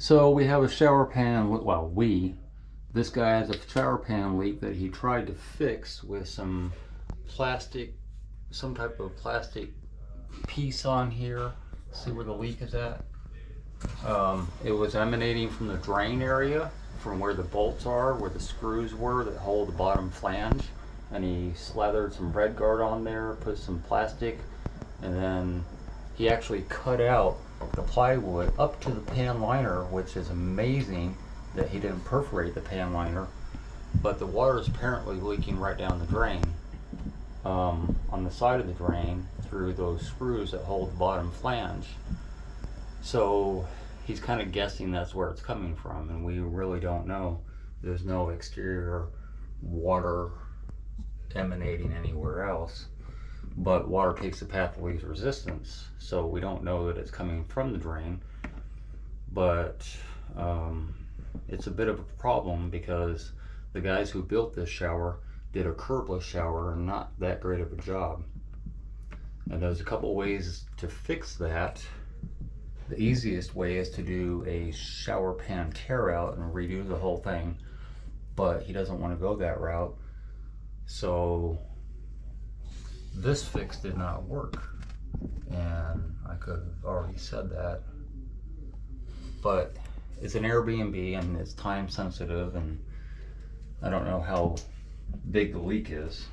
So we have a shower pan, well, this guy has a shower pan leak that he tried to fix with some plastic, some type of plastic piece on here. See where the leak is at? It was emanating from the drain area, from where the bolts are, where the screws were that hold the bottom flange. And he slathered some red guard on there, put some plastic, and then he actually cut out the plywood up to the pan liner, which is amazing that he didn't perforate the pan liner. But the water is apparently leaking right down the drain, on the side of the drain through those screws that hold the bottom flange. So he's kind of guessing that's where it's coming from, and we really don't know. There's no exterior water emanating anywhere else, but water takes the path of least resistance, so we don't know that it's coming from the drain. But it's a bit of a problem because the guys who built this shower did a curbless shower and not that great of a job. And there's a couple ways to fix that. The easiest way is to do a shower pan tear out and redo the whole thing, but he doesn't want to go that route. So this fix did not work, and I could have already said that, but it's an Airbnb and it's time sensitive, and I don't know how big the leak is.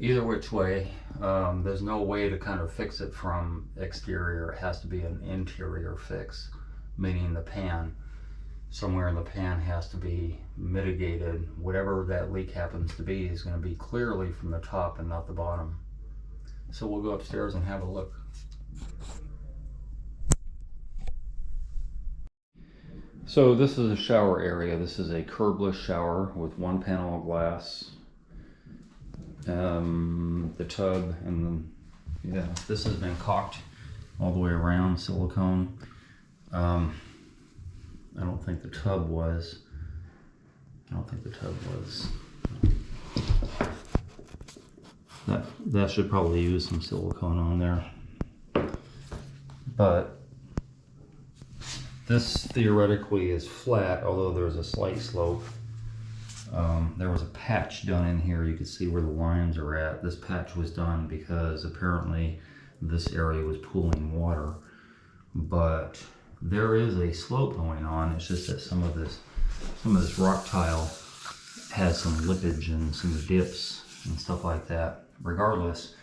Either which way, there's no way to kind of fix it from exterior. It has to be an interior fix, meaning the pan, somewhere in the pan has to be mitigated. Whatever that leak happens to be is going to be clearly from the top and not the bottom. So we'll go upstairs and have a look. So this is a shower area. This is a curbless shower with one panel of glass. The tub, and yeah, this has been caulked all the way around, silicone. I don't think the tub was. That should probably use some silicone on there. But this theoretically is flat, although there's a slight slope. There was a patch done in here. You can see where the lines are at. This patch was done because apparently this area was pooling water. But there is a slope going on. It's just that some of this rock tile has some lippage and some dips and stuff like that. Regardless,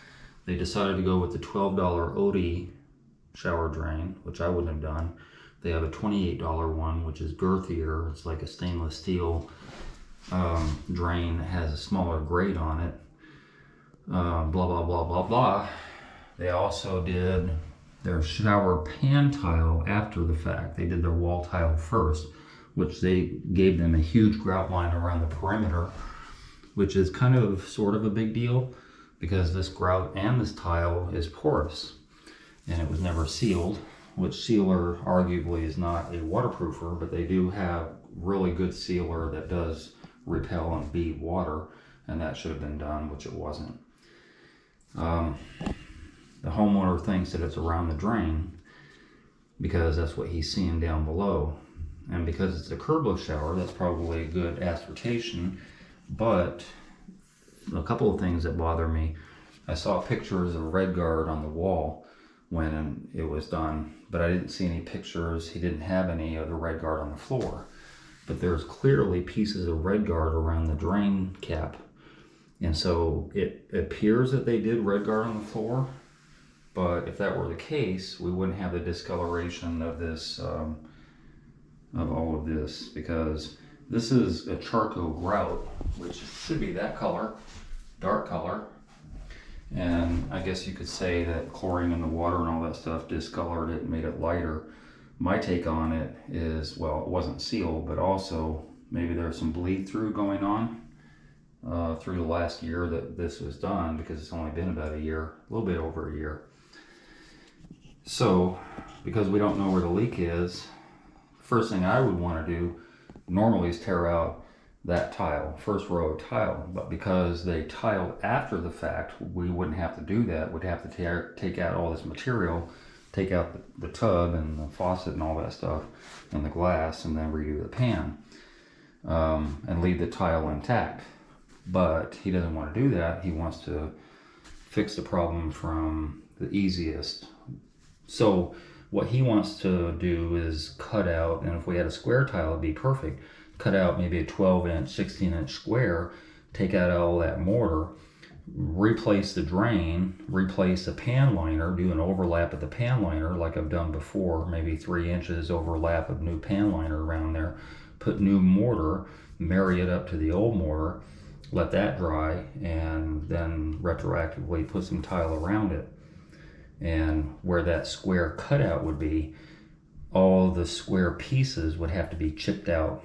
they decided to go with the $12 OD shower drain, which I wouldn't have done. They have a $28 one, which is girthier. It's like a stainless steel drain that has a smaller grate on it. Blah, blah, blah, blah, blah. They also did their shower pan tile after the fact. They did their wall tile first, which they gave them a huge grout line around the perimeter, which is kind of sort of a big deal because this grout and this tile is porous and it was never sealed, which sealer arguably is not a waterproofer, but they do have really good sealer that does repel and bead water, and that should have been done, which it wasn't. The homeowner thinks that it's around the drain because that's what he's seeing down below, and because it's a curbless shower, that's probably a good assertion. But a couple of things that bother me: I saw pictures of red guard on the wall when it was done, but I didn't see any pictures. He didn't have any of the red guard on the floor, but there's clearly pieces of red guard around the drain cap, and so it appears that they did red guard on the floor. But if that were the case, we wouldn't have the discoloration of this, of all of this, because this is a charcoal grout, which should be that color, dark color. And I guess you could say that chlorine in the water and all that stuff discolored it and made it lighter. My take on it is, well, it wasn't sealed, but also maybe there's some bleed through going on through the last year that this was done, because it's only been about a year, a little bit over a year. So, because we don't know where the leak is, first thing I would want to do normally is tear out that tile, first row of tile. But because they tiled after the fact, we wouldn't have to do that. We'd have to take out all this material, take out the tub and the faucet and all that stuff and the glass, and then redo the pan, and leave the tile intact. But he doesn't want to do that. He wants to fix the problem from the easiest. So what he wants to do is cut out, and if we had a square tile, it'd be perfect. Cut out maybe a 12-inch, 16-inch square, take out all that mortar, replace the drain, replace the pan liner, do an overlap of the pan liner like I've done before, maybe 3 inches overlap of new pan liner around there, put new mortar, marry it up to the old mortar, let that dry, and then retroactively put some tile around it. And where that square cutout would be, all the square pieces would have to be chipped out.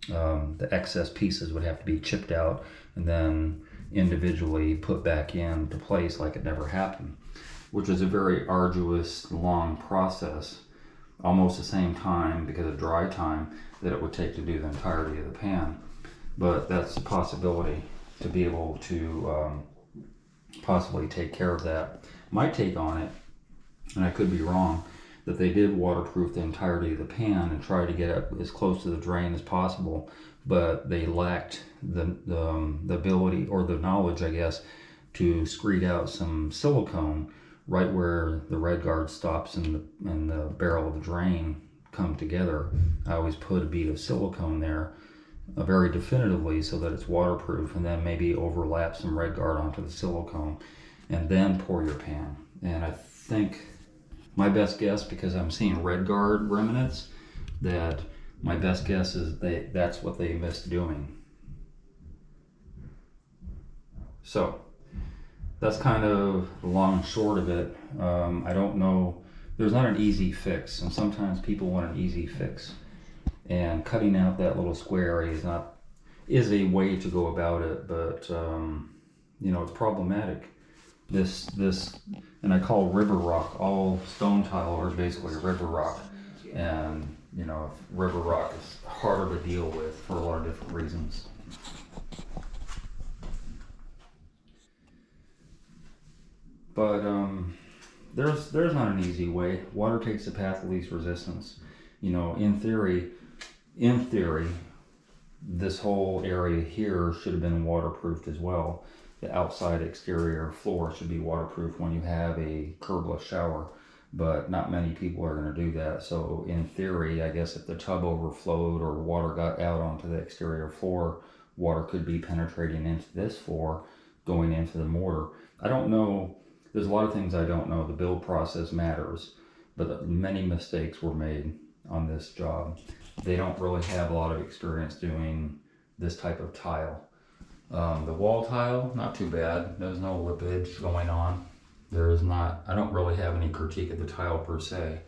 The excess pieces would have to be chipped out and then individually put back into place like it never happened, which is a very arduous, long process, almost the same time, because of dry time, that it would take to do the entirety of the pan. But that's a possibility, to be able to possibly take care of that. My take on it, and I could be wrong, that they did waterproof the entirety of the pan and try to get it as close to the drain as possible, but they lacked the ability or the knowledge, I guess, to screed out some silicone right where the red guard stops and the barrel of the drain come together. I always put a bead of silicone there very definitively so that it's waterproof, and then maybe overlap some red guard onto the silicone and then pour your pan. And I think my best guess, because I'm seeing red guard remnants, that my best guess is that's what they missed doing. So that's kind of the long and short of it. I don't know, there's not an easy fix, and sometimes people want an easy fix, and cutting out that little square area is a way to go about it, but it's problematic. This and I call river rock, all stone tile are basically river rock, and river rock is harder to deal with for a lot of different reasons. But there's not an easy way. Water takes the path of least resistance. In theory, this whole area here should have been waterproofed as well. The outside exterior floor should be waterproof when you have a curbless shower, but not many people are going to do that. So in theory, I guess if the tub overflowed or water got out onto the exterior floor, water could be penetrating into this floor, going into the mortar. I don't know. There's a lot of things I don't know. The build process matters, but many mistakes were made on this job. They don't really have a lot of experience doing this type of tile. The wall tile, not too bad. There's no lippage going on. There is not, I don't really have any critique of the tile per se,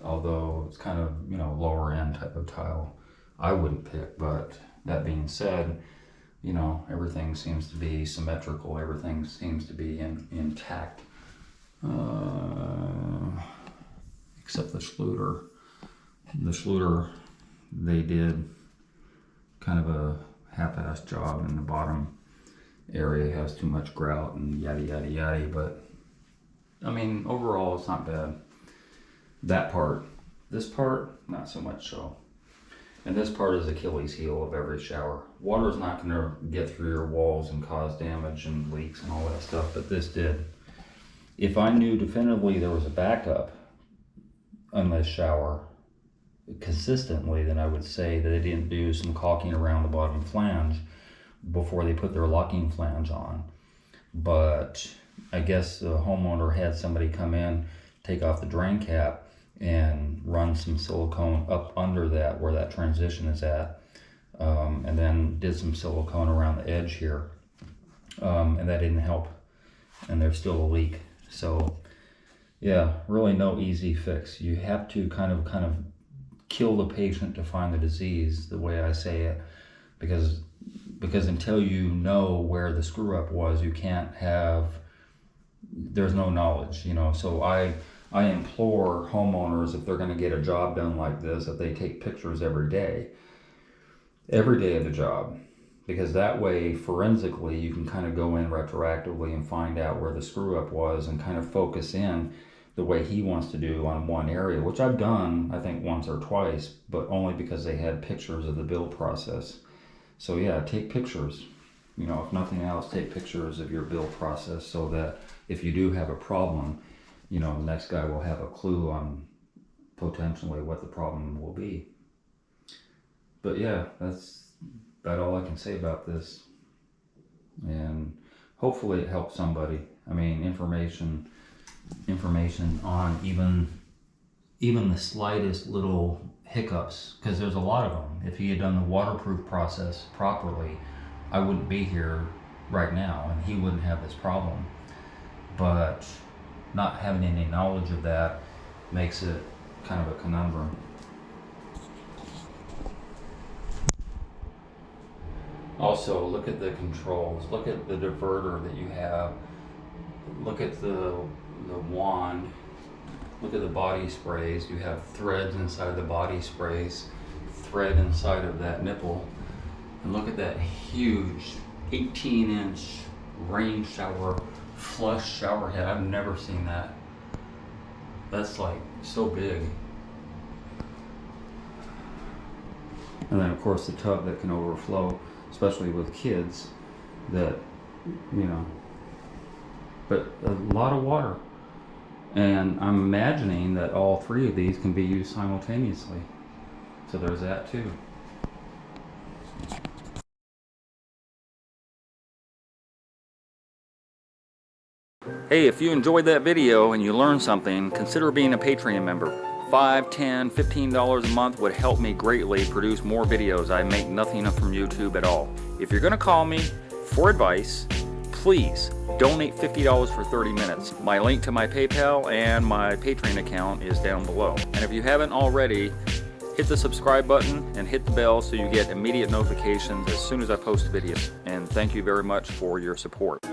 although it's kind of, lower end type of tile I wouldn't pick. But that being said, everything seems to be symmetrical. Everything seems to be intact, except the Schluter. The Schluter, they did kind of a half-assed job, and the bottom area has too much grout and yada yada yada, but overall it's not bad. That part. This part, not so much so. And this part is Achilles heel of every shower. Water is not going to get through your walls and cause damage and leaks and all that stuff, but this did. If I knew definitively there was a backup on this shower consistently, then I would say that they didn't do some caulking around the bottom flange before they put their locking flange on. But I guess the homeowner had somebody come in, take off the drain cap, and run some silicone up under that where that transition is at, and then did some silicone around the edge here, and that didn't help, and there's still a leak. So yeah, really no easy fix. You have to kind of kill the patient to find the disease, the way I say it, because until you know where the screw up was, you can't have, there's no knowledge, So I implore homeowners, if they're going to get a job done like this, that they take pictures every day of the job, because that way forensically you can kind of go in retroactively and find out where the screw up was and kind of focus in the way he wants to do on one area, which I've done, I think, once or twice, but only because they had pictures of the build process. So yeah, take pictures. You know, if nothing else, take pictures of your build process so that if you do have a problem, you know, the next guy will have a clue on potentially what the problem will be. But yeah, that's about all I can say about this. And hopefully it helps somebody. I mean, information on even the slightest little hiccups, because there's a lot of them. If he had done the waterproof process properly, I wouldn't be here right now and he wouldn't have this problem. But not having any knowledge of that makes it kind of a conundrum. Also, look at the controls. Look at the diverter that you have. Look at the wand. Look at the body sprays. You have threads inside the body sprays, thread inside of that nipple. And look at that huge 18-inch rain shower, flush shower head. I've never seen that. That's like so big. And then of course the tub that can overflow, especially with kids, that, you know, but a lot of water. And I'm imagining that all three of these can be used simultaneously. So there's that too. Hey, if you enjoyed that video and you learned something, consider being a Patreon member. $5, $10, $15 a month would help me greatly produce more videos. I make nothing from YouTube at all. If you're gonna call me for advice, please donate $50 for 30 minutes. My link to my PayPal and my Patreon account is down below. And if you haven't already, hit the subscribe button and hit the bell so you get immediate notifications as soon as I post videos. And thank you very much for your support.